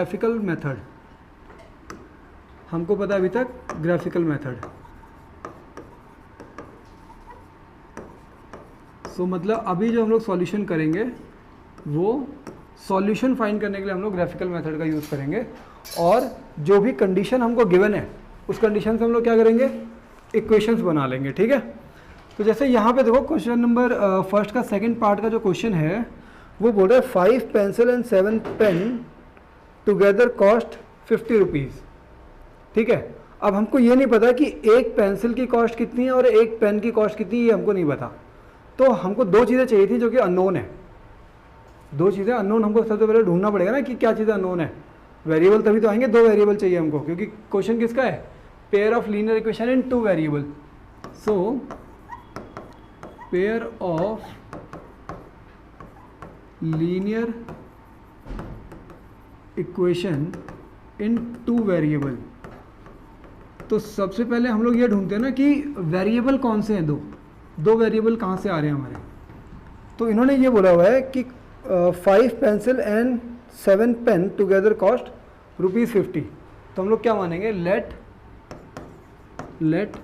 Graphical method, हमको पता है अभी तक ग्राफिकल मेथड। सो मतलब अभी जो हम लोग सॉल्यूशन करेंगे वो सॉल्यूशन फाइंड करने के लिए हम लोग ग्राफिकल मेथड का यूज़ करेंगे, और जो भी कंडीशन हमको गिवन है उस कंडीशन से हम लोग क्या करेंगे, इक्वेशंस बना लेंगे। ठीक है, तो जैसे यहाँ पे देखो क्वेश्चन नंबर फर्स्ट का सेकंड पार्ट का जो क्वेश्चन है वो बोल रहा है 5 pencil and 7 pen together cost 50 rupees. ठीक है, अब हमको ये नहीं पता कि एक पेंसिल की कॉस्ट कितनी है और एक पेन की कॉस्ट कितनी है, ये हमको नहीं पता। तो हमको दो चीज़ें चाहिए थी जो कि अननोन है। दो चीज़ें अननोन हमको सबसे पहले ढूंढना पड़ेगा ना कि क्या चीज़ें अननोन है। वेरिएबल तभी तो आएंगे, दो वेरिएबल चाहिए हमको, क्योंकि क्वेश्चन किसका है, pair of linear equation in two variable. So pair of linear equation in two variable. तो सबसे पहले हम लोग ये ढूंढते हैं ना कि वेरिएबल कौन से हैं, दो वेरिएबल कहाँ से आ रहे हैं हमारे। तो इन्होंने ये बोला हुआ है कि 5 pencil and 7 pen together cost ₹50। तो हम लोग क्या मानेंगे, let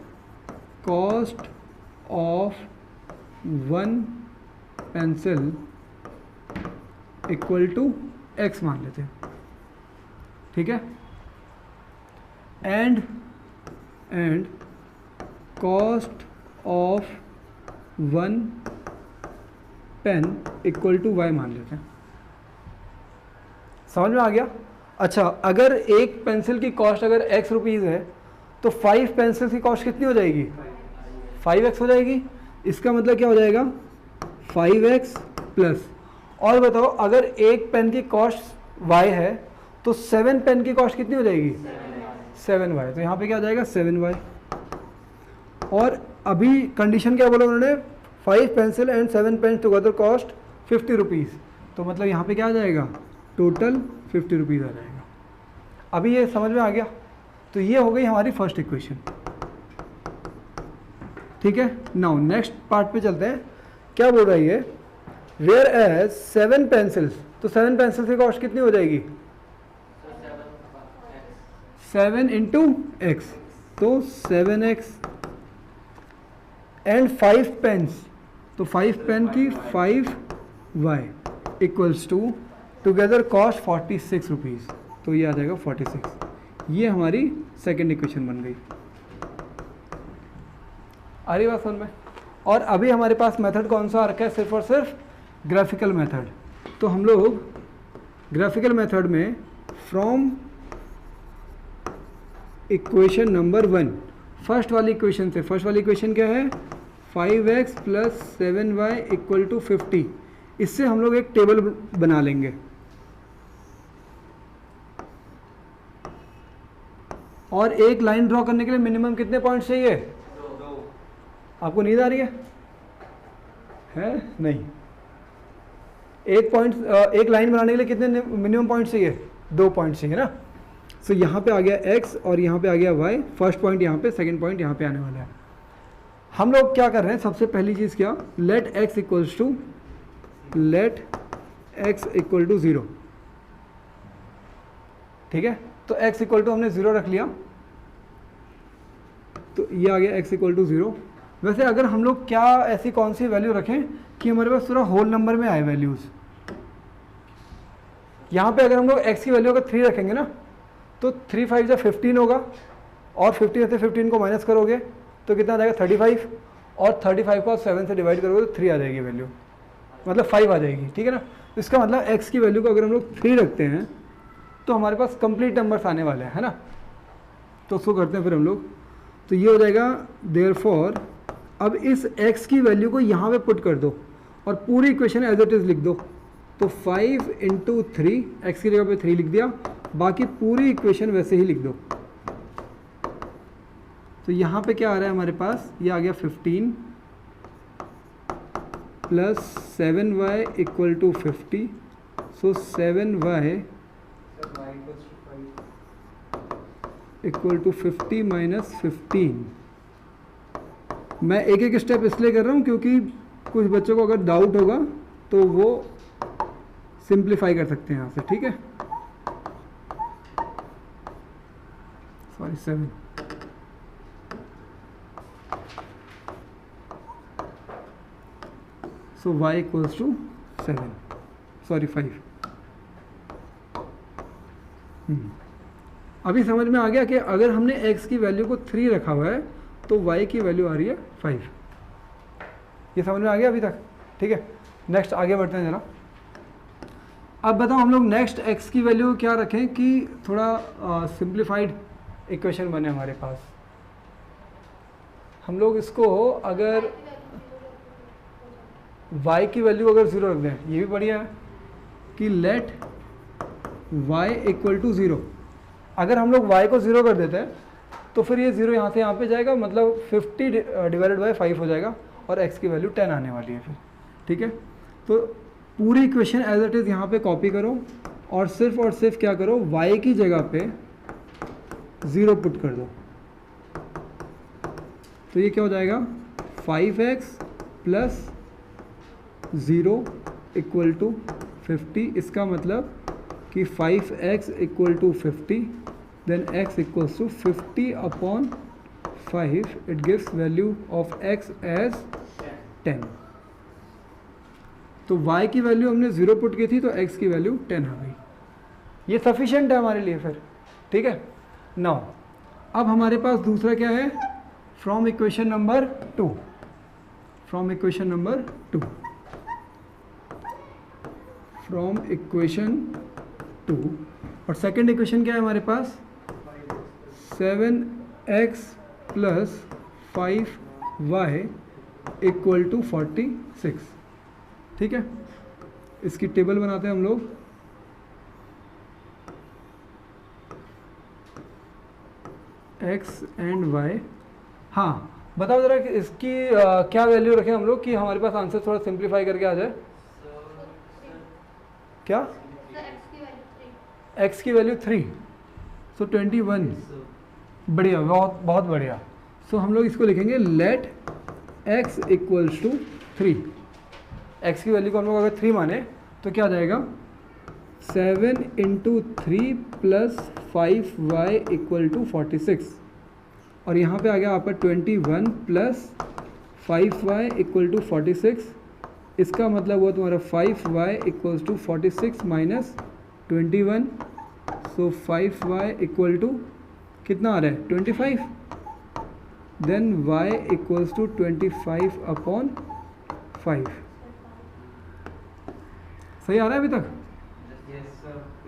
cost of 1 pencil equal to x मान लेते हैं। ठीक है, and cost of 1 pen equal to y मान लेते हैं। समझ में आ गया। अच्छा, अगर एक पेंसिल की कॉस्ट अगर x रुपीज़ है तो 5 पेंसिल की कॉस्ट कितनी हो जाएगी, 5x हो जाएगी। इसका मतलब क्या हो जाएगा, 5x प्लस, और बताओ अगर एक पेन की कॉस्ट y है तो 7 पेन की कॉस्ट कितनी हो जाएगी, 7y। तो यहाँ पे क्या आ जाएगा, 7y। और अभी कंडीशन क्या बोला उन्होंने, 5 pencil and 7 pen together cost 50 rupees. तो मतलब यहाँ पे क्या आ जाएगा, टोटल 50 रुपीज़ आ जाएगा। अभी ये समझ में आ गया। तो ये हो गई हमारी फर्स्ट इक्वेशन। ठीक है, नाउ नेक्स्ट पार्ट पे चलते हैं। क्या बोल रहा है ये, वेयर एज 7 पेंसिल्स, तो 7 पेंसिल्स की कॉस्ट कितनी हो जाएगी, 7 इंटू एक्स, तो 7x, एंड 5 पेन्स, तो 5 पेन की 5y equals to together cost 46 rupees. तो ये आ जाएगा 46। ये हमारी सेकेंड इक्वेशन बन गई। आ रही बात समझ में। और अभी हमारे पास मेथड कौन सा आ रखा है, सिर्फ और सिर्फ ग्राफिकल मेथड। तो हम लोग ग्राफिकल मेथड में फ्रॉम इक्वेशन नंबर 1, फर्स्ट वाली इक्वेशन से, फर्स्ट वाली इक्वेशन क्या है, 5x plus 7y equal to 50, इससे हम लोग एक टेबल बना लेंगे। और एक लाइन ड्रॉ करने के लिए मिनिमम कितने पॉइंट्स चाहिए, 2। आपको नींद आ रही है नहीं, एक लाइन बनाने के लिए कितने मिनिमम पॉइंट्स चाहिए, 2 पॉइंट्स चाहिए ना। सो यहाँ पे आ गया x और यहाँ पे आ गया y, फर्स्ट पॉइंट यहाँ पे, सेकंड पॉइंट यहाँ पे आने वाला है। हम लोग क्या कर रहे हैं, सबसे पहली चीज़ क्या, लेट x इक्वल टू 0। ठीक है, तो x इक्वल टू हमने 0 रख लिया, तो ये आ गया x इक्वल टू 0। वैसे अगर हम लोग क्या ऐसी कौन सी वैल्यू रखें कि हमारे पास पूरा होल नंबर में आए वैल्यूज़। यहाँ पे अगर हम लोग x की वैल्यू अगर 3 रखेंगे ना, तो 3 5 या 15 होगा, और 15 से 15 को माइनस करोगे तो कितना आ जाएगा, 35, और 35 को आप 7 से डिवाइड करोगे तो 3 आ जाएगी वैल्यू, मतलब 5 आ जाएगी। ठीक है ना, तो इसका मतलब x की वैल्यू को अगर हम लोग 3 रखते हैं तो हमारे पास कंप्लीट नंबर्स आने वाले हैं, है ना। तो उसको करते हैं फिर हम लोग, तो ये हो जाएगा देयरफॉर, अब इस x की वैल्यू को यहाँ पे पुट कर दो और पूरी इक्वेशन एज इट इज़ लिख दो। तो 5 इंटू 3, एक्स की जगह पे 3 लिख दिया, बाकी पूरी इक्वेशन वैसे ही लिख दो। तो यहाँ पे क्या आ रहा है हमारे पास, ये आ गया 15 plus 7y equal to 50। So 7y equal to 50 minus 15। मैं एक एक स्टेप इसलिए कर रहा हूँ क्योंकि कुछ बच्चों को अगर डाउट होगा तो वो सिंप्लीफाई कर सकते हैं यहाँ से। ठीक है, sorry 7, so y equals to 7, sorry 5। अभी समझ में आ गया कि अगर हमने x की वैल्यू को 3 रखा हुआ है तो y की वैल्यू आ रही है 5। ये समझ में आ गया अभी तक? ठीक है, नेक्स्ट आगे बढ़ते हैं जरा। अब बताओ हम लोग नेक्स्ट x की वैल्यू क्या रखें कि थोड़ा सिंप्लीफाइड इक्वेशन बने हमारे पास। हम लोग इसको अगर y की वैल्यू अगर 0 रख दें, ये भी बढ़िया है कि लेट y इक्वल टू 0। अगर हम लोग y को 0 कर देते हैं तो फिर ये 0 यहाँ से यहाँ पे जाएगा, मतलब 50 डिवाइडेड बाई 5 हो जाएगा और x की वैल्यू 10 आने वाली है फिर। ठीक है, तो पूरी इक्वेशन एज इट इज़ यहाँ पे कॉपी करो और सिर्फ क्या करो, y की जगह पे 0 पुट कर दो। तो ये क्या हो जाएगा, 5x प्लस 0 इक्वल टू 50। इसका मतलब कि 5x equal to 50, then x equals to 50 upon 5, it gives value of x as 10। तो y की वैल्यू हमने 0 पुट की थी तो x की वैल्यू 10 आ गई। ये सफिशिएंट है हमारे लिए फिर। ठीक है, नाउ अब हमारे पास दूसरा क्या है, from equation number 2, from equation number 2, from equation 2। और सेकेंड इक्वेशन क्या है हमारे पास, 7x plus 5y equal to 46। ठीक है, इसकी टेबल बनाते हैं हम लोग। x एंड y, हाँ बताओ ज़रा कि इसकी क्या वैल्यू रखें हम लोग कि हमारे पास आंसर थोड़ा सिंप्लीफाई करके आ जाए। क्या, x की वैल्यू 3, सो 21। बढ़िया, बहुत बढ़िया। सो हम लोग इसको लिखेंगे let x equals to 3। x की वैल्यू को हम लोग अगर 3 माने तो क्या आ जाएगा, 7 into 3 plus 5y equal to 46। और यहाँ पे आ गया आपका 21 प्लस 5y इक्वल टू 46। इसका मतलब हुआ तुम्हारा 5y equals to 46 minus 21। So 5y equal to कितना आ रहा है, 25। Then y equals to 25 upon 5। सही आ रहा है अभी तक?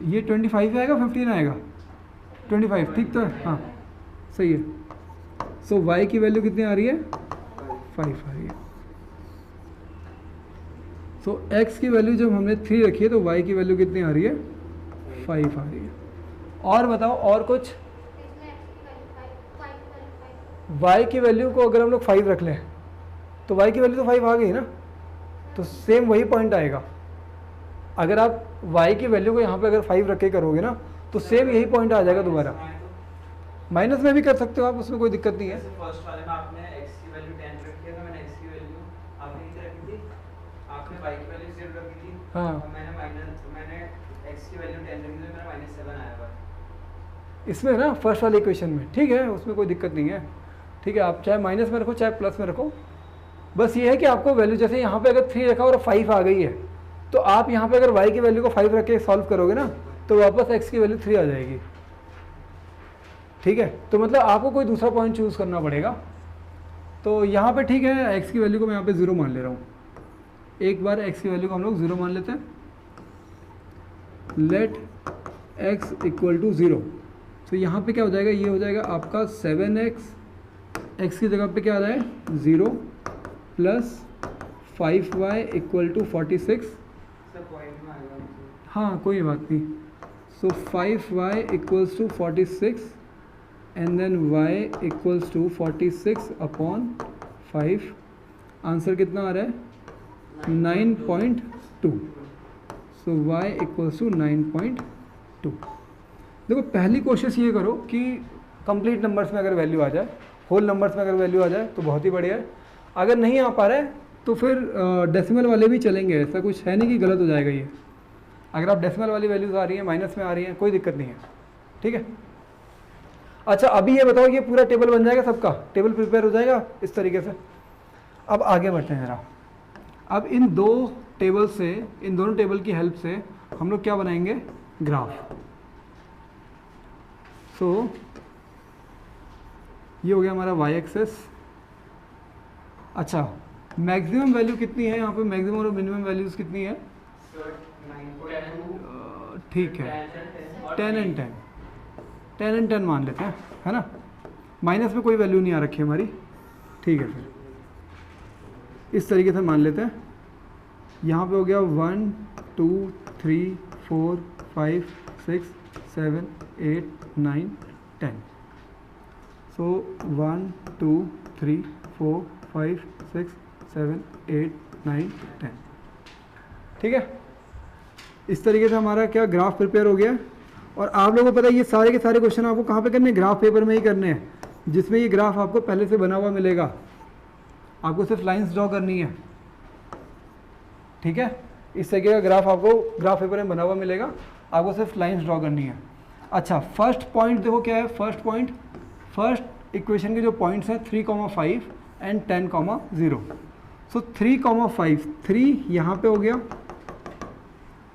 ये 25 आएगा, 15 आएगा, 25, ठीक तो है? हाँ सही है। सो y की वैल्यू कितनी आ रही है, 5 आ रही है। सो x की वैल्यू जब हमने 3 रखी है तो y की वैल्यू कितनी आ रही है, 5 आ रही है। और बताओ और कुछ, y की वैल्यू को अगर हम लोग 5 रख लें तो y की वैल्यू तो 5 आ गई ना, तो सेम वही पॉइंट आएगा। अगर आप y की वैल्यू को यहाँ पे अगर 5 रख के करोगे ना तो सेम यही पॉइंट आ जाएगा दोबारा। माइनस में भी कर सकते हो आप, उसमें कोई दिक्कत नहीं है। फर्स्ट वाले में आपने x की वैल्यू 10 रखी है तो मैंने x की वैल्यू आपने कितनी रखी थी, आपने y की वैल्यू 0 रखी थी। हाँ, और मैंने x की वैल्यू 10 रखी थी, मेरा -7 आया हुआ इसमें ना फर्स्ट वाले इक्वेशन में, ठीक है, उसमें कोई दिक्कत नहीं है। ठीक है, आप चाहे माइनस में रखो चाहे प्लस में रखो, बस ये है कि आपको वैल्यू, जैसे यहाँ पे अगर 3 रखा और 5 आ गई है तो आप यहाँ पे अगर y की वैल्यू को 5 रख के सॉल्व करोगे ना तो वापस x की वैल्यू 3 आ जाएगी। ठीक है, तो मतलब आपको कोई दूसरा पॉइंट चूज़ करना पड़ेगा। तो यहाँ पे ठीक है, x की वैल्यू को मैं यहाँ पे 0 मान ले रहा हूँ। एक बार x की वैल्यू को हम लोग 0 मान लेते हैं। Let x equal to 0। तो यहाँ पे क्या हो जाएगा, ये हो जाएगा आपका 7x, x की जगह पे क्या आ रहा है 0 प्लस 5y इक्वल टू 46। हाँ कोई बात नहीं। So 5y equals to 46 and then y equals to 46 upon 5। Answer कितना आ रहा है, 9.2। So y equals to 9.2। देखो पहली कोशिश ये करो कि कंप्लीट नंबर्स में अगर वैल्यू आ जाए, होल नंबर्स में अगर वैल्यू आ जाए तो बहुत ही बढ़िया है। अगर नहीं आ पा रहा है तो फिर डेसिमल वाले भी चलेंगे, ऐसा कुछ है नहीं कि गलत हो जाएगा ये। अगर आप डेसिमल वाली वैल्यूज़ आ रही हैं, माइनस में आ रही हैं, कोई दिक्कत नहीं है। ठीक है, अच्छा अभी ये बताओ ये पूरा टेबल बन जाएगा, सबका टेबल प्रिपेयर हो जाएगा इस तरीके से। अब आगे बढ़ते हैं जरा। अब इन दो टेबल से, इन दोनों टेबल की हेल्प से हम लोग क्या बनाएंगे, ग्राफ। सो ये हो गया हमारा y एक्सेस। अच्छा मैक्सिमम वैल्यू कितनी है यहाँ पे, मैक्सिमम और मिनिमम वैल्यूज कितनी है, ठीक है 10 एंड 10, 10 एंड 10 मान लेते हैं, है ना, माइनस में कोई वैल्यू नहीं आ रखी हमारी, ठीक है। फिर इस तरीके से मान लेते हैं, यहाँ पे हो गया 1 2 3 4 5 6 7 8 9 10। सो 1 2 3 4 5 6 7 8 9 10, ठीक है। इस तरीके से हमारा क्या ग्राफ प्रिपेयर हो गया। और आप लोगों को पता है ये सारे के सारे क्वेश्चन आपको कहाँ पे करने हैं, ग्राफ पेपर में ही करने हैं, जिसमें ये ग्राफ आपको पहले से बना हुआ मिलेगा, आपको सिर्फ लाइंस ड्रॉ करनी है, ठीक है। इस तरीके का ग्राफ आपको ग्राफ पेपर में बना हुआ मिलेगा, आपको सिर्फ लाइंस ड्रॉ करनी है। अच्छा फर्स्ट पॉइंट देखो क्या है, फर्स्ट पॉइंट, फर्स्ट इक्वेशन के जो पॉइंट्स हैं 3,5 एंड 10,0। सो 3,5, 3 यहाँ पे हो गया,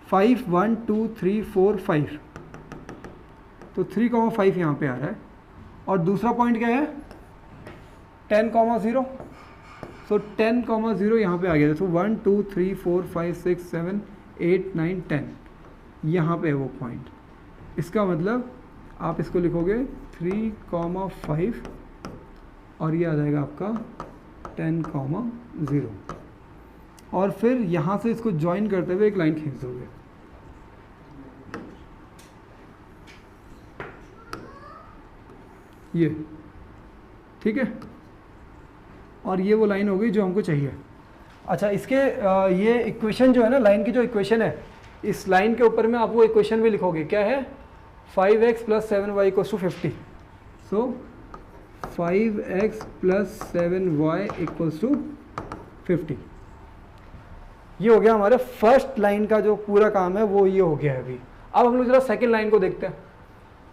5 1 2 3 4 5, तो 3,5 यहाँ पे आ रहा है। और दूसरा पॉइंट क्या है 10,0, सो 10,0 यहाँ पे आ गया। सो 1 2 3 4 5 6 7 8 9 10, यहाँ पे है वो पॉइंट। इसका मतलब आप इसको लिखोगे 3,5 और ये आ जाएगा आपका 10,0, और फिर यहाँ से इसको ज्वाइन करते हुए एक लाइन खींच दोगे, ये, ठीक है। और ये वो लाइन हो गई जो हमको चाहिए। अच्छा इसके ये इक्वेशन जो है ना, लाइन की जो इक्वेशन है, इस लाइन के ऊपर में आप वो इक्वेशन भी लिखोगे, क्या है 5x + 7y = 50। सो 5x + 7y = 50। ये हो गया हमारा फर्स्ट लाइन का जो पूरा काम है वो ये हो गया है अभी। अब हम लोग जरा सेकंड लाइन को देखते हैं।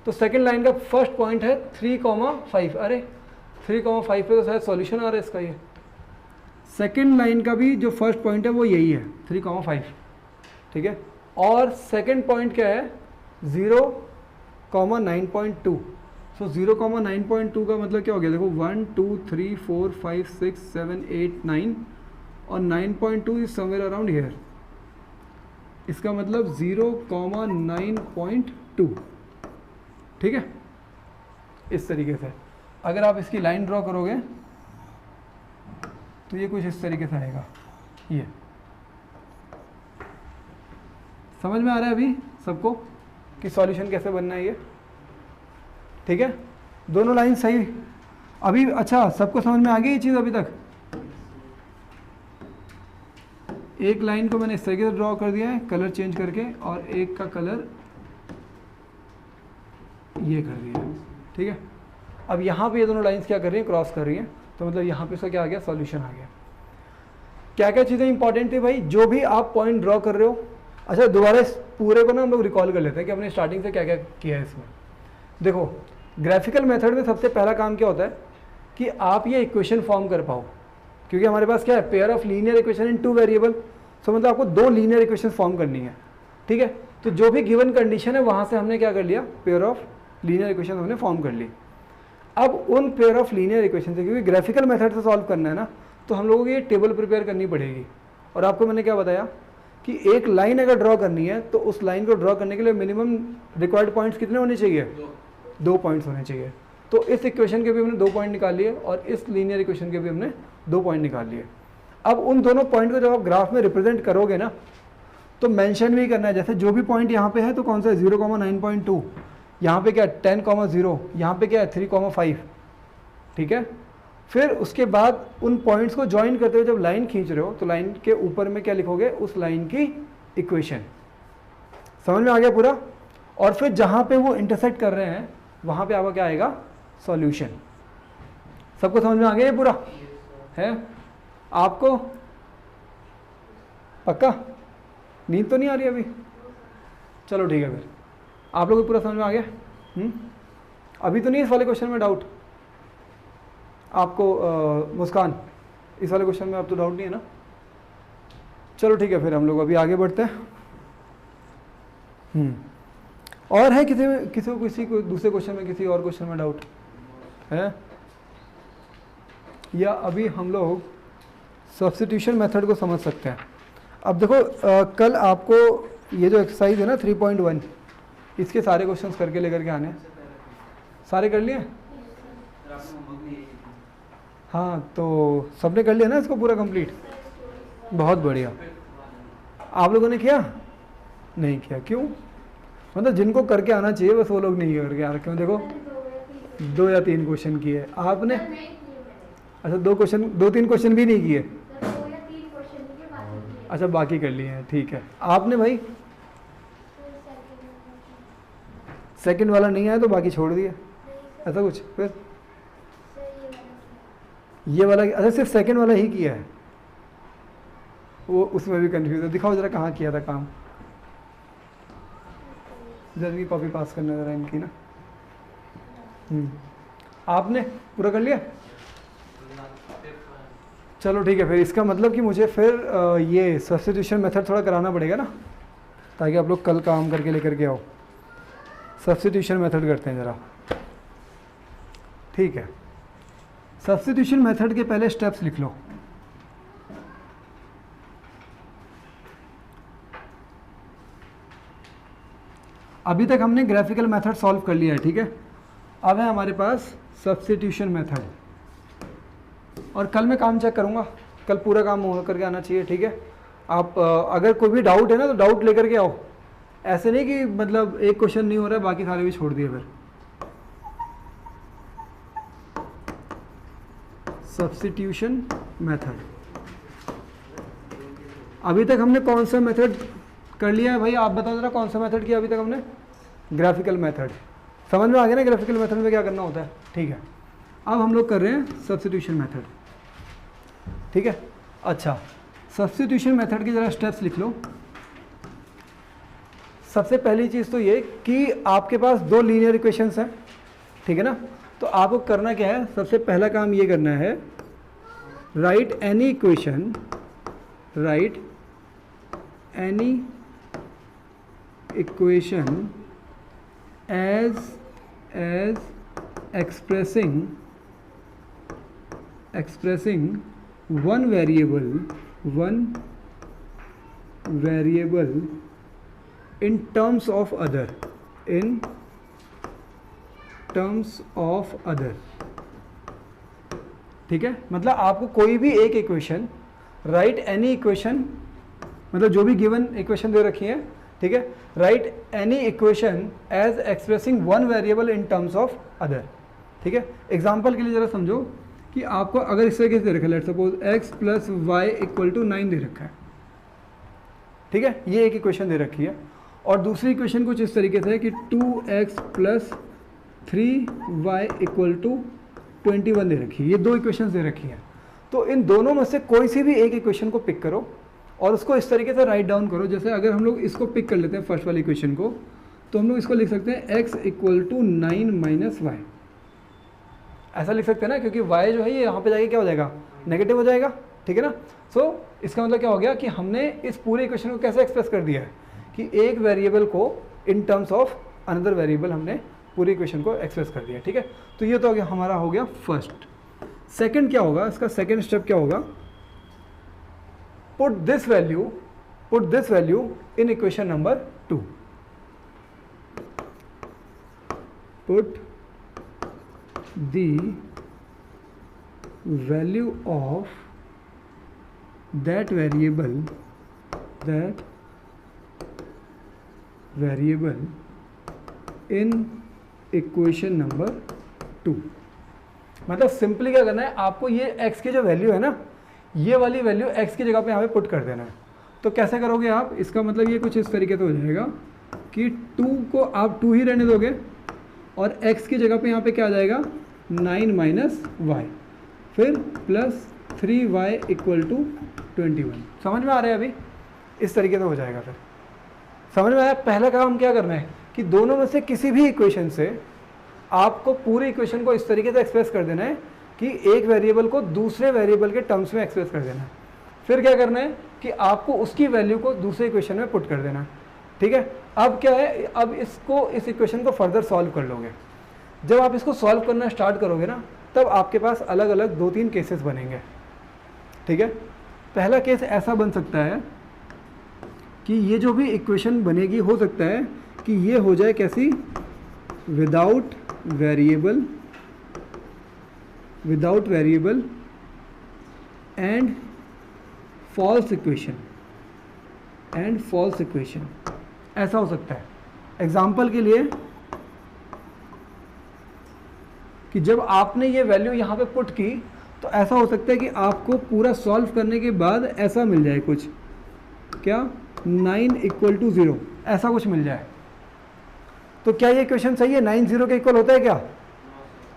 तो सेकंड लाइन का फर्स्ट पॉइंट है 3,5, अरे 3,5 पे तो शायद सॉल्यूशन आ रहा है इसका। ये सेकंड लाइन का भी जो फर्स्ट पॉइंट है वो यही है 3,5, ठीक है। और सेकंड पॉइंट क्या है 0,9.2। सो 0,9.2 का मतलब क्या हो गया, देखो 1 2 3 4 5 6 7 8 9 और 9.2 इज समवेयर अराउंड हियर। इसका मतलब 0,9.2, ठीक है। इस तरीके से अगर आप इसकी लाइन ड्रॉ करोगे तो ये कुछ इस तरीके से आएगा। ये समझ में आ रहा है अभी सबको कि सॉल्यूशन कैसे बनना है ये, ठीक है। दोनों लाइन सही अभी। अच्छा सबको समझ में आ गई ये चीज़ अभी तक। एक लाइन को मैंने इस तरीके से ड्रॉ कर दिया है कलर चेंज करके, और एक का कलर ये कर दिया है, ठीक है। अब यहाँ पे ये दोनों लाइंस क्या कर रही हैं, क्रॉस कर रही हैं, तो मतलब यहाँ पे इसका क्या आ गया, सॉल्यूशन आ गया। क्या क्या चीज़ें इंपॉर्टेंट थी भाई, जो भी आप पॉइंट ड्रॉ कर रहे हो। अच्छा दोबारा इस पूरे को ना हम लोग रिकॉल कर लेते हैं कि हमने स्टार्टिंग से क्या क्या किया है इसमें। देखो ग्राफिकल मेथड में सबसे पहला काम क्या होता है कि आप ये इक्वेशन फॉर्म कर पाओ, क्योंकि हमारे पास क्या है, pair of linear equation in 2 variable. So मतलब आपको 2 लीनियर इक्वेशन फॉर्म करनी है, ठीक है। तो जो भी गिवन कंडीशन है वहाँ से हमने क्या कर लिया, पेयर ऑफ लीनियर इक्वेशन हमने फॉर्म कर ली। अब उन पेयर ऑफ लीनियर इक्वेशन से, क्योंकि ग्राफिकल मेथड से सॉल्व करना है ना, तो हम लोगों को ये टेबल प्रिपेयर करनी पड़ेगी। और आपको मैंने क्या बताया कि एक लाइन अगर ड्रॉ करनी है तो उस लाइन को ड्रॉ करने के लिए मिनिमम रिक्वायर्ड पॉइंट्स कितने होने चाहिए, 2 पॉइंट्स होने चाहिए। तो इस इक्वेशन के भी हमने 2 पॉइंट निकाल लिए और इस लीनियर इक्वेशन के भी हमने 2 पॉइंट निकाल लिए। अब उन दोनों पॉइंट को जब आप ग्राफ में रिप्रेजेंट करोगे ना, तो मेंशन भी करना है, जैसे जो भी पॉइंट यहाँ पे है तो कौन सा है 0,9.2, यहाँ पे क्या है 10,0, यहाँ पे क्या है 3,5, ठीक है। फिर उसके बाद उन पॉइंट्स को ज्वाइन करते हुए जब लाइन खींच रहे हो तो लाइन के ऊपर में क्या लिखोगे, उस लाइन की इक्वेशन। समझ में आ गया पूरा। और फिर जहाँ पे वो इंटरसेक्ट कर रहे हैं वहाँ पे आपका क्या आएगा, सॉल्यूशन। सबको समझ में आ गया ये पूरा है आपको, पक्का? नींद तो नहीं आ रही अभी? चलो ठीक है, फिर आप लोगों को पूरा समझ में आ गया। अभी तो नहीं इस वाले क्वेश्चन में डाउट आपको मुस्कान, इस वाले क्वेश्चन में अब तो डाउट नहीं है ना? चलो ठीक है, फिर हम लोग अभी आगे बढ़ते हैं। और है किसी को दूसरे क्वेश्चन में, किसी और क्वेश्चन में डाउट है? या अभी हम लोग सब्स्टिट्यूशन मेथड को समझ सकते हैं। अब देखो कल आपको ये जो एक्सरसाइज है ना 3.1, इसके सारे क्वेश्चंस करके लेकर के आने, सारे कर लिए? हाँ, तो सबने कर लिया ना इसको पूरा कंप्लीट? बहुत बढ़िया। आप लोगों ने किया? नहीं किया, क्यों? मतलब जिनको करके आना चाहिए बस वो लोग नहीं करके आ रहे। क्यों? देखो 2 या 3 क्वेश्चन किए आपने। अच्छा 2-3 क्वेश्चन भी नहीं किए? अच्छा बाकी कर लिए हैं, ठीक है। आपने भाई सेकंड वाला नहीं आया तो बाकी छोड़ दिए, ऐसा कुछ? फिर ये वाला, अच्छा सिर्फ सेकंड वाला ही किया है? वो उसमें भी कंफ्यूज है। दिखाओ जरा कहाँ किया था काम, जल्दी कॉपी पास करने जरा इनकी ना। आपने पूरा कर लिया? चलो ठीक है, फिर इसका मतलब कि मुझे फिर ये सब्स्टिट्यूशन मेथड थोड़ा कराना पड़ेगा ना, ताकि आप लोग कल काम करके लेकर के आओ। सब्स्टिट्यूशन मेथड करते हैं ज़रा, ठीक है? सब्स्टिट्यूशन मेथड के पहले स्टेप्स लिख लो। अभी तक हमने ग्राफिकल मेथड सॉल्व कर लिया है, ठीक है? अब है हमारे पास सब्स्टिट्यूशन मेथड, और कल मैं काम चेक करूंगा, कल पूरा काम हो करके आना चाहिए, ठीक है? आप अगर कोई भी डाउट है ना तो डाउट लेकर के आओ, ऐसे नहीं कि मतलब एक क्वेश्चन नहीं हो रहा है बाकी सारे भी छोड़ दिए। फिर सब्स्टिट्यूशन मेथड, अभी तक हमने कौन सा मेथड कर लिया है भाई? आप बताओ जरा, कौन सा मेथड किया अभी तक हमने? Graphical method. समझ में आ गया ना ग्राफिकल मेथड में क्या करना होता है? ठीक है, अब हम लोग कर रहे हैं सब्स्टिट्यूशन मेथड, ठीक है? अच्छा, सब्स्टिट्यूशन मेथड के ज़रा स्टेप्स लिख लो। सबसे पहली चीज़ तो ये कि आपके पास 2 लीनियर इक्वेशंस हैं, ठीक है ना? तो आपको करना क्या है? सबसे पहला काम ये करना है, write any equation as expressing one variable in terms of other, ठीक है? मतलब आपको कोई भी एक इक्वेशन, राइट एनी इक्वेशन, मतलब जो भी गिवन इक्वेशन दे रखी है, ठीक है? Write any equation as expressing one variable in terms of other, ठीक है? एग्जाम्पल के लिए ज़रा समझो कि आपको अगर इस तरीके से दे रखा है, लेट सपोज x + y = 9 दे रखा है, ठीक है? ये एक इक्वेशन दे रखी है, और दूसरी इक्वेशन कुछ इस तरीके से है कि 2x + 3y = 21 दे रखी है। ये 2 इक्वेशंस दे रखी हैं। तो इन दोनों में से कोई सी भी एक इक्वेशन को पिक करो और उसको इस तरीके से राइट डाउन करो। जैसे अगर हम लोग इसको पिक कर लेते हैं फर्स्ट वाली इक्वेशन को, तो हम लोग इसको लिख सकते हैं x = 9 - y, ऐसा लिख सकते हैं ना, क्योंकि y जो है ये यहाँ पे जाके क्या हो जाएगा? नेगेटिव हो जाएगा, ठीक है ना? सो इसका मतलब क्या हो गया कि हमने इस पूरे इक्वेशन को कैसे एक्सप्रेस कर दिया है कि एक वेरिएबल को इन टर्म्स ऑफ अनदर वेरिएबल हमने पूरी इक्वेशन को एक्सप्रेस कर दिया, ठीक है? तो ये तो हमारा हो गया फर्स्ट। सेकंड क्या होगा? इसका सेकंड स्टेप क्या होगा? Put this value in equation number 2। Put the value of that variable in equation number 2। मतलब सिंपली क्या करना है आपको, ये x की जो वैल्यू है ना, ये वाली वैल्यू x की जगह पे यहाँ पे पुट कर देना है। तो कैसे करोगे आप? इसका मतलब ये कुछ इस तरीके से हो जाएगा कि 2 को आप 2 ही रहने दोगे और x की जगह पे यहाँ पे क्या आ जाएगा? 9 - y, फिर प्लस 3y = 21। समझ में आ रहा है? अभी इस तरीके से हो जाएगा। फिर समझ में आया? पहला काम क्या करना है कि दोनों में से किसी भी इक्वेशन से आपको पूरी इक्वेशन को इस तरीके से एक्सप्रेस कर देना है कि एक वेरिएबल को दूसरे वेरिएबल के टर्म्स में एक्सप्रेस कर देना है। फिर क्या करना है कि आपको उसकी वैल्यू को दूसरे इक्वेशन में पुट कर देना है। ठीक है, अब क्या है, अब इस इक्वेशन को फर्दर सॉल्व कर लोगे। जब आप इसको सॉल्व करना स्टार्ट करोगे ना, तब आपके पास अलग अलग 2-3 केसेस बनेंगे। ठीक है, पहला केस ऐसा बन सकता है कि ये जो भी इक्वेशन बनेगी, हो सकता है कि ये हो जाए कैसी, without variable and false equation ऐसा हो सकता है। एग्जाम्पल के लिए कि जब आपने ये वैल्यू यहाँ पे पुट की, तो ऐसा हो सकता है कि आपको पूरा सॉल्व करने के बाद ऐसा मिल जाए कुछ, क्या 9 = 0 ऐसा कुछ मिल जाए। तो क्या ये इक्वेशन सही है? 9 0 के इक्वल होता है क्या?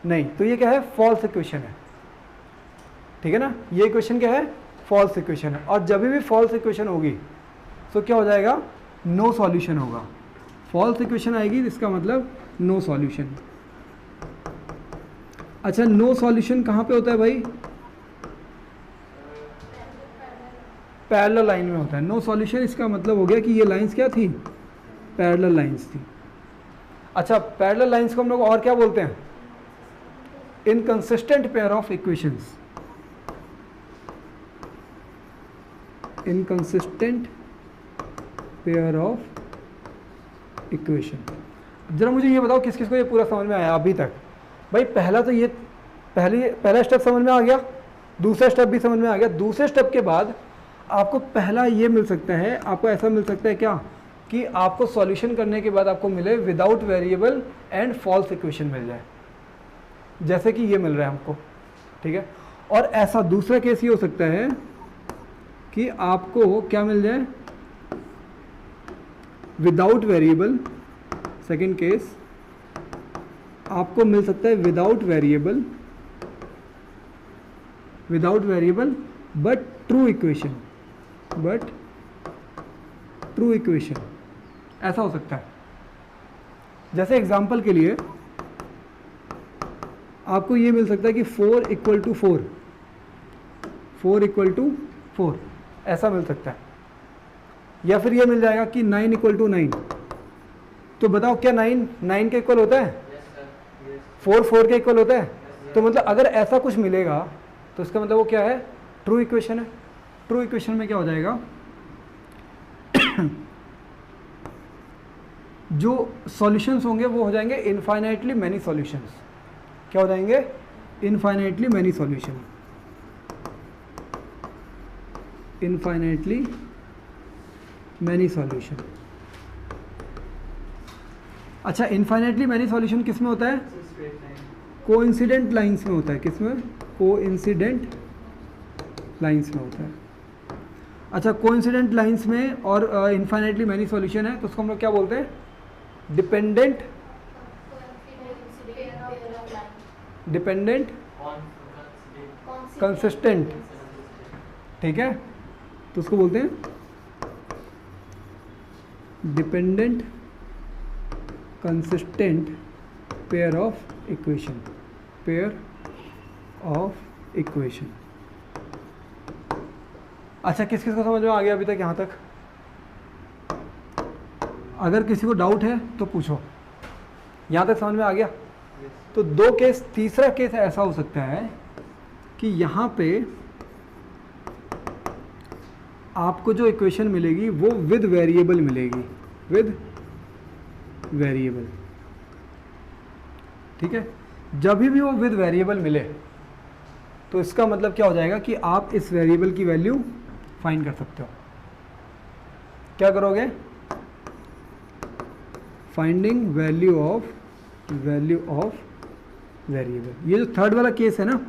नहीं, तो ये क्या है, फॉल्स इक्वेशन है। ठीक है ना, ये इक्वेशन क्या है, फॉल्स इक्वेशन है। और जब भी फॉल्स इक्वेशन होगी तो क्या हो जाएगा, नो सॉल्यूशन होगा। फॉल्स इक्वेशन आएगी इसका मतलब नो सॉल्यूशन। अच्छा, नो सॉल्यूशन कहाँ पे होता है भाई? पैरेलल लाइन में होता है नो सॉल्यूशन। इसका मतलब हो गया कि ये लाइंस क्या थी, पैरेलल लाइंस थी। अच्छा, पैरेलल लाइंस को हम लोग और क्या बोलते हैं, inconsistent pair of equations. Inconsistent pair of equation. जरा मुझे ये बताओ किस किस को ये पूरा समझ में आया अभी तक? भाई पहला तो ये पहला स्टेप समझ में आ गया, दूसरा स्टेप भी समझ में आ गया। दूसरे स्टेप के बाद आपको पहला ये मिल सकता है, आपको ऐसा मिल सकता है क्या कि आपको सॉल्यूशन करने के बाद आपको मिले without variable and false equation मिल जाए, जैसे कि ये मिल रहा है हमको। ठीक है, और ऐसा दूसरा केस ये हो सकता है कि आपको क्या मिल जाए, विदाउट वेरिएबल। सेकेंड केस आपको मिल सकता है without variable but true equation, ऐसा हो सकता है। जैसे एग्जांपल के लिए आपको ये मिल सकता है कि 4 = 4 ऐसा मिल सकता है, या फिर ये मिल जाएगा कि 9 = 9। तो बताओ क्या 9 के इक्वल होता है? 4 के इक्वल होता है? तो मतलब अगर ऐसा कुछ मिलेगा तो इसका मतलब वो क्या है, ट्रू इक्वेशन है। ट्रू इक्वेशन में क्या हो जाएगा, जो सॉल्यूशंस होंगे वो हो जाएंगे इनफाइनाइटली मैनी सॉल्यूशंस। क्या हो जाएंगे, infinitely many solution. Infinitely many solution. अच्छा, इनफाइनाइटली मैनी सॉल्यूशन किस में होता है? कोइंसिडेंट लाइंस में होता है। किस में? कोइंसिडेंट लाइंस में होता है। अच्छा, कोइंसिडेंट लाइंस में और इनफाइनाइटली मैनी सॉल्यूशन है तो उसको हम लोग क्या बोलते हैं, डिपेंडेंट कंसिस्टेंट। ठीक है, तो उसको बोलते हैं dependent consistent pair of equation. अच्छा, किस किस को समझ में आ गया अभी तक यहाँ तक? अगर किसी को डाउट है तो पूछो। यहाँ तक समझ में आ गया? तो 2 केस। तीसरा केस ऐसा हो सकता है कि यहाँ पे आपको जो इक्वेशन मिलेगी वो विद वेरिएबल मिलेगी, विद वेरिएबल। ठीक है, जब भी वो विद वेरिएबल मिले तो इसका मतलब क्या हो जाएगा कि आप इस वेरिएबल की वैल्यू फाइंड कर सकते हो। क्या करोगे, फाइंडिंग वैल्यू ऑफ वेरिएबल। ये जो थर्ड वाला केस है ना,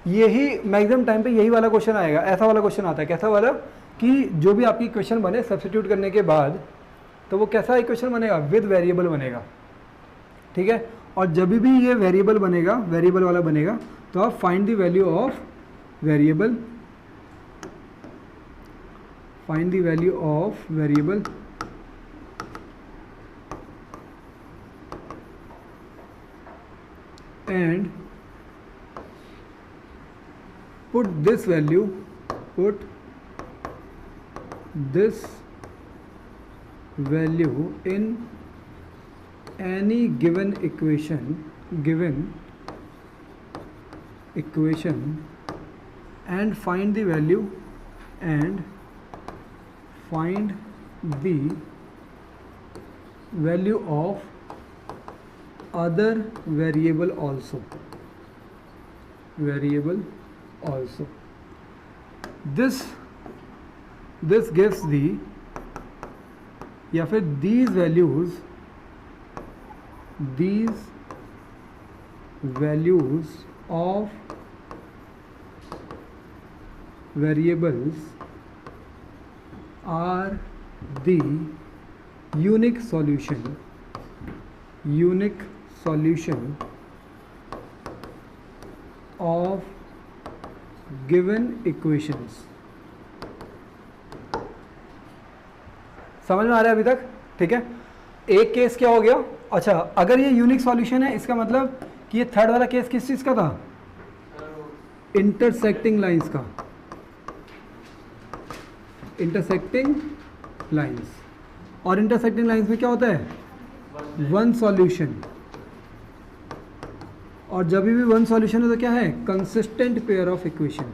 यही मैक्सिमम टाइम पे यही वाला क्वेश्चन आएगा। ऐसा वाला क्वेश्चन आता है, कैसा वाला, कि जो भी आपकी इक्वेशन बने सब्स्टिट्यूट करने के बाद तो वो कैसा इक्वेशन बनेगा, विद वेरिएबल बनेगा। ठीक है, और जब भी ये वेरिएबल बनेगा, वेरिएबल वाला बनेगा, तो आप find the value of variable, and put this value in any given equation and find the value of other variable also. This gives the, या फिर these values of variables are the unique solution of given equations. समझ में आ रहा है अभी तक? ठीक है, एक केस क्या हो गया? अच्छा, अगर ये यूनिक सॉल्यूशन है, इसका मतलब कि ये थर्ड वाला केस किस चीज़ का था? इंटरसेक्टिंग लाइंस का, इंटरसेक्टिंग लाइंस। और इंटरसेक्टिंग लाइंस में क्या होता है? One solution. और जब भी वन सॉल्यूशन है तो क्या है? Consistent pair of equation.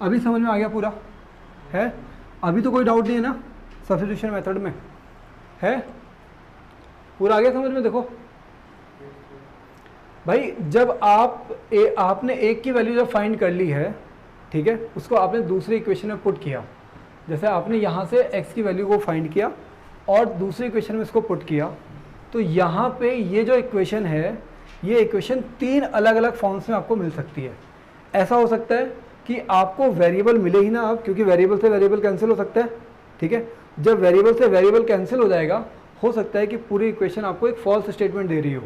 अभी समझ में आ गया पूरा? है? अभी तो कोई डाउट नहीं है ना सब्स्टिट्यूशन मेथड में? है? पूरा आ गया समझ में? देखो भाई, जब आपने एक की वैल्यू जब फाइंड कर ली है, ठीक है, उसको आपने दूसरी इक्वेशन में पुट किया। जैसे आपने यहाँ से x की वैल्यू को फाइंड किया और दूसरी इक्वेशन में इसको पुट किया, तो यहाँ पे ये जो इक्वेशन है, ये इक्वेशन तीन अलग अलग फॉर्म्स में आपको मिल सकती है। ऐसा हो सकता है कि आपको वेरिएबल मिले ही ना अब, क्योंकि वेरिएबल से वेरिएबल कैंसिल हो सकता है। ठीक है, जब वेरिएबल से वेरिएबल कैंसिल हो जाएगा, हो सकता है कि पूरी इक्वेशन आपको एक फॉल्स स्टेटमेंट दे रही हो,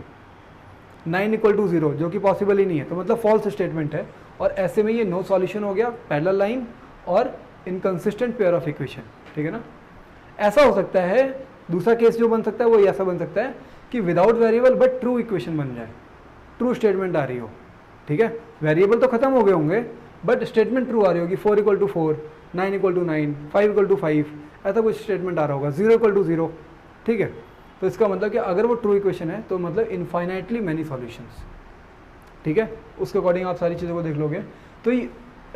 9 = 0, जो कि पॉसिबल ही नहीं है, तो मतलब फॉल्स स्टेटमेंट है। और ऐसे में ये नो सॉल्यूशन हो गया, पैरेलल लाइन और इनकंसिस्टेंट पेयर ऑफ इक्वेशन। ठीक है ना? ऐसा हो सकता है। दूसरा केस जो बन सकता है वो ऐसा बन सकता है कि without variable but true equation बन जाए, ट्रू स्टेटमेंट आ रही हो। ठीक है, वेरिएबल तो खत्म हो गए होंगे बट स्टेटमेंट ट्रू आ रही होगी, 4 = 4, 9 = 9, 5 = 5, ऐसा कुछ स्टेटमेंट आ रहा होगा, 0 = 0। ठीक है, तो इसका मतलब कि अगर वो ट्रू इक्वेशन है तो मतलब इनफाइनाइटली मैनी सॉल्यूशंस। ठीक है, उसके अकॉर्डिंग आप सारी चीज़ों को देख लोगे। तो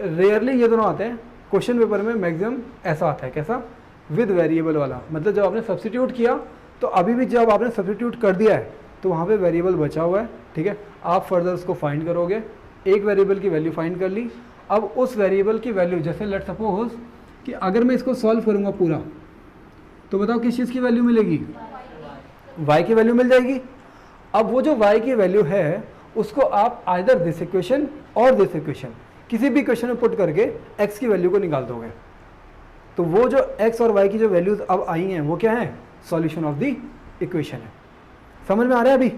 रेयरली ये दोनों आते हैं क्वेश्चन पेपर में, मैक्सिमम ऐसा आता है। कैसा? विद वेरिएबल वाला। मतलब जब आपने सब्स्टिट्यूट किया, तो अभी भी जब आपने सब्स्टिट्यूट कर दिया है तो वहाँ पे वेरिएबल बचा हुआ है। ठीक है, आप फर्दर उसको फाइंड करोगे। एक वेरिएबल की वैल्यू फाइंड कर ली, अब उस वेरिएबल की वैल्यू, जैसे लेट सपोज कि अगर मैं इसको सॉल्व करूँगा पूरा, तो बताओ किस चीज़ की वैल्यू मिलेगी? y की वैल्यू मिल जाएगी। अब वो जो y की वैल्यू है उसको आप आइदर दिस इक्वेशन और दिस इक्वेशन, किसी भी इक्वेशन में पुट करके x की वैल्यू को निकाल दोगे। तो वो जो x और y की जो वैल्यूज अब आई हैं वो क्या है? सॉल्यूशन ऑफ द इक्वेशन है। समझ में आ रहा है अभी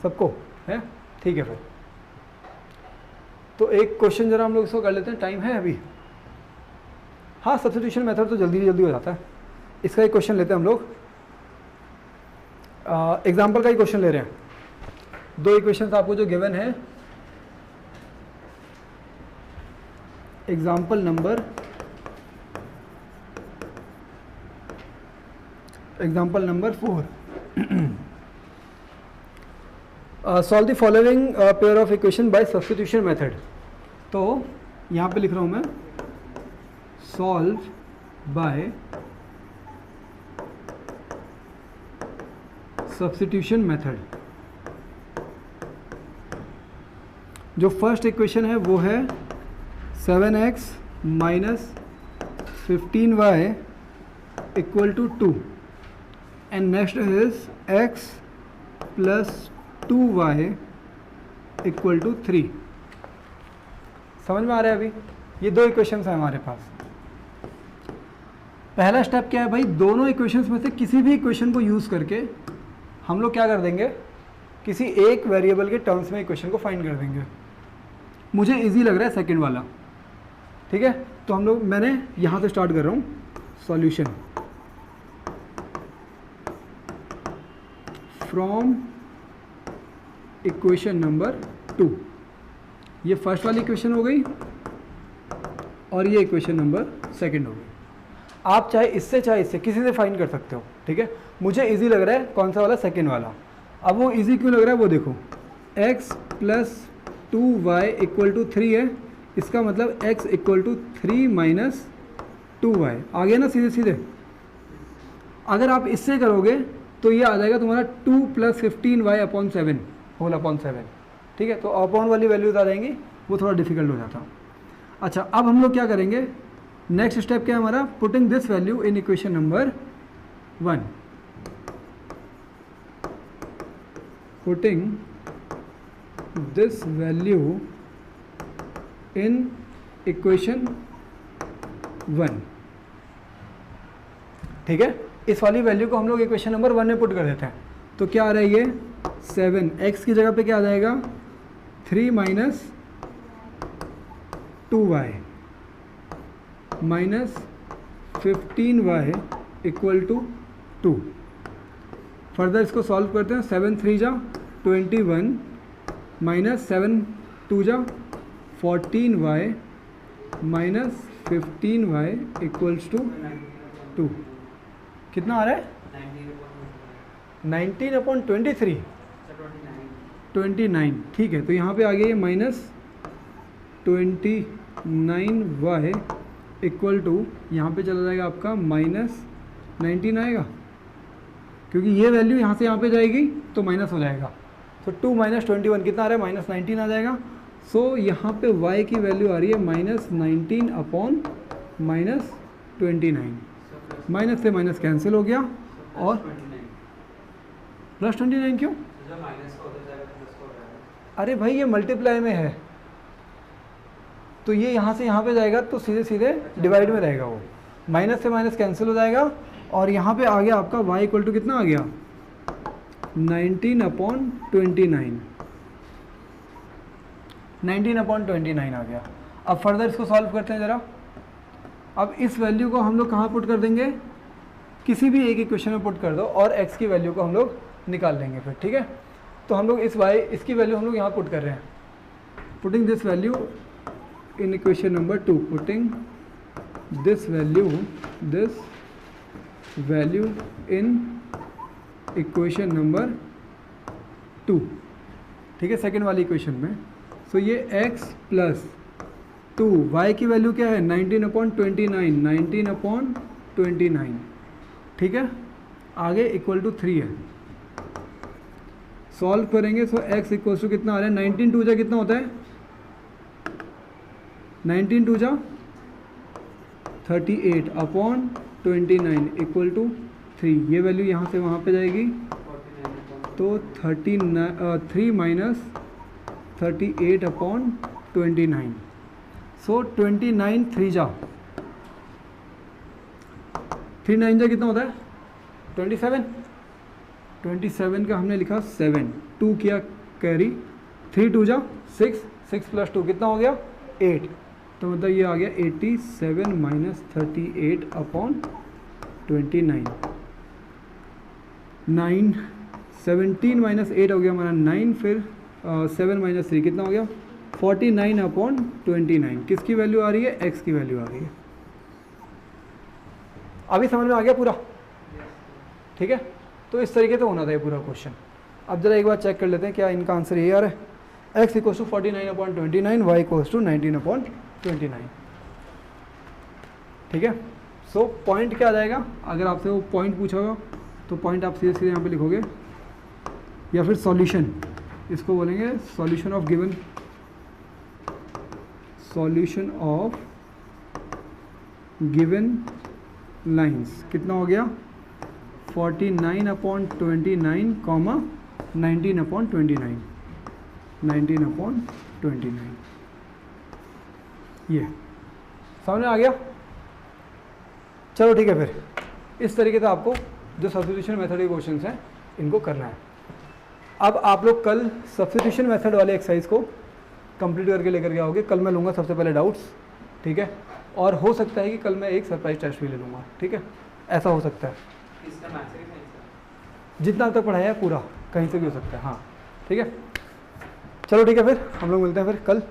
सबको? है? ठीक है, फिर तो एक क्वेश्चन जरा हम लोग इसको कर लेते हैं, टाइम है अभी? हाँ, सब्स्टिट्यूशन मेथड तो जल्दी हो जाता है। इसका एक क्वेश्चन लेते हैं हम लोग। एग्जाम्पल का ही क्वेश्चन ले रहे हैं। दो इक्वेशंस आपको जो गिवन है, example number 4। Solve the following pair of equation by substitution method. तो यहाँ पे लिख रहा हूँ मैं, सॉल्व बाय सब्स्टिट्यूशन मेथड। जो फर्स्ट इक्वेशन है वो है 7x - 15y = 2 and next is x + 2y = 3। समझ में आ रहा है अभी? ये दो इक्वेशंस हैं हमारे पास। पहला स्टेप क्या है भाई? दोनों इक्वेशंस में से किसी भी इक्वेशन को यूज़ करके हम लोग क्या कर देंगे? किसी एक वेरिएबल के टर्म्स में इक्वेशन को फाइंड कर देंगे। मुझे इजी लग रहा है सेकंड वाला। ठीक है, तो हम लोग, मैंने यहाँ से स्टार्ट कर रहा हूँ सॉल्यूशन। From equation number 2। ये फर्स्ट वाली इक्वेशन हो गई और ये इक्वेशन नंबर सेकंड हो गई। आप चाहे इससे किसी से फाइंड कर सकते हो, ठीक है। मुझे इजी लग रहा है कौन सा वाला, सेकंड वाला। अब वो इजी क्यों लग रहा है वो देखो, x + 2y = 3 है, इसका मतलब x = 3 - 2y आ गया ना सीधे सीधे। अगर आप इससे करोगे तो ये आ जाएगा तुम्हारा 2 + 15y/7 होल अपॉन 7, ठीक है। तो अपॉन वाली वैल्यूज आ जाएंगी, वो थोड़ा डिफिकल्ट हो जाता। अच्छा, अब हम लोग क्या करेंगे, नेक्स्ट स्टेप क्या है हमारा, putting this value in equation number 1। Putting this value in equation 1, ठीक है। इस वाली वैल्यू को हम लोग इक्वेशन नंबर 1 में पुट कर देते हैं। तो क्या आ रहा है ये 7, x की जगह पे क्या आ जाएगा 3 - 2y -15y = 2। फर्दर इसको सॉल्व करते हैं, 7 3 जा 21 -7 2 जा 14y -15y = 2। कितना आ रहा है 19/23, 29, ठीक है। तो यहाँ पे आ गया ये -29y = यहाँ पे चला जाएगा आपका -19 आएगा, क्योंकि ये वैल्यू यहाँ से यहाँ पे जाएगी तो माइनस हो जाएगा। तो 2 - 21 कितना आ रहा है -19 आ जाएगा। सो यहाँ पे y की वैल्यू आ रही है -19/-29, माइनस से माइनस कैंसिल हो गया और +29 क्यों, अरे भाई ये मल्टीप्लाई में है तो ये यहाँ से यहाँ पे जाएगा तो सीधे सीधे डिवाइड में रहेगा, वो माइनस से माइनस कैंसिल हो जाएगा और यहाँ पे आ गया आपका y = कितना आ गया 19/29, 19/29 आ गया। अब फर्दर इसको सॉल्व करते हैं ज़रा। अब इस वैल्यू को हम लोग कहाँ पुट कर देंगे, किसी भी एक इक्वेशन में पुट कर दो और x की वैल्यू को हम लोग निकाल लेंगे फिर, ठीक है। तो हम लोग इसकी वैल्यू हम लोग यहाँ पुट कर रहे हैं, putting this value in equation number 2, putting this value in equation number 2, ठीक है, सेकेंड वाली इक्वेशन में। सो ये x + 2, y की वैल्यू क्या है 19/29, ठीक है, आगे = 3 है। सॉल्व करेंगे सो x = कितना आ रहा है 19 2 जा कितना होता है 19 2 जा 38/29 = 3। ये वैल्यू यहाँ से वहाँ पे जाएगी तो 3 - 38/29। सो 29 3 जा 3 9 जा कितना होता है 27 का हमने लिखा 7, 2 किया कैरी, 3 2 जा 6 + 2 कितना हो गया 8। तो मतलब ये आ गया 87 - 38/29, 9 17 - 8 हो गया हमारा 9, फिर 7 - 3 कितना हो गया 49/29। किसकी वैल्यू आ रही है x की वैल्यू आ रही है। अभी समझ में आ गया पूरा, ठीक है। तो इस तरीके से होना था ये पूरा क्वेश्चन। अब जरा एक बार चेक कर लेते हैं क्या इनका आंसर यही आ रहा है, x = 49/29, y = 19/29, ठीक है। सो पॉइंट क्या आ जाएगा, अगर आपसे वो पॉइंट पूछा होगा तो पॉइंट आप सीधे सीधे यहाँ पे लिखोगे, या फिर सॉल्यूशन इसको बोलेंगे, solution of given, solution of given lines कितना हो गया 49/29, 19/29, 19/29। ये सामने आ गया। चलो ठीक है, फिर इस तरीके से आपको जो सब्स्टिट्यूशन मेथड के क्वेश्चन हैं इनको करना है। अब आप लोग कल सब्स्टिट्यूशन मेथड वाले एक्सरसाइज को कंप्लीट करके लेकर के आओगे। कल मैं लूँगा सबसे पहले डाउट्स, ठीक है, और हो सकता है कि कल मैं एक सरप्राइज टेस्ट भी ले लूँगा, ठीक है, ऐसा हो सकता है। जितना तक पढ़ाया है पूरा कहीं से भी हो सकता है। हाँ ठीक है, चलो ठीक है, फिर हम लोग मिलते हैं फिर कल।